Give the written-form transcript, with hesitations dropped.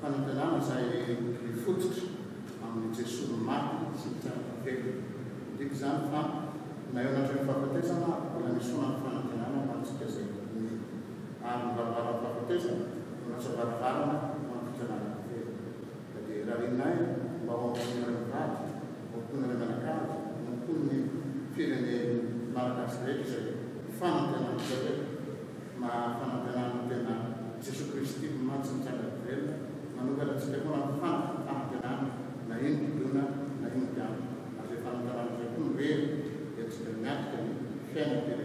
fanantenana izay mifototra amin'ny Jesosy maty sy mitsangana diky izany fa na eo anatin'ny fahafatesana mbola misy fonan'ny fanantenana mantsika zay ary mivavara fahafatesana manasa varavarana mampitanana dia raha renay mba ho amponina vady amponina manakajy mamponiny fireneny malagasy rehetra zay fanantenana zay ma fanantenana tena Jesosy Kristy matsy mitsangana velona manomana antsika koa amin'ny fanantenana na ino didona na ino diana ary zay fanantenana zay koa mivery dia tsika miatika ny fiainana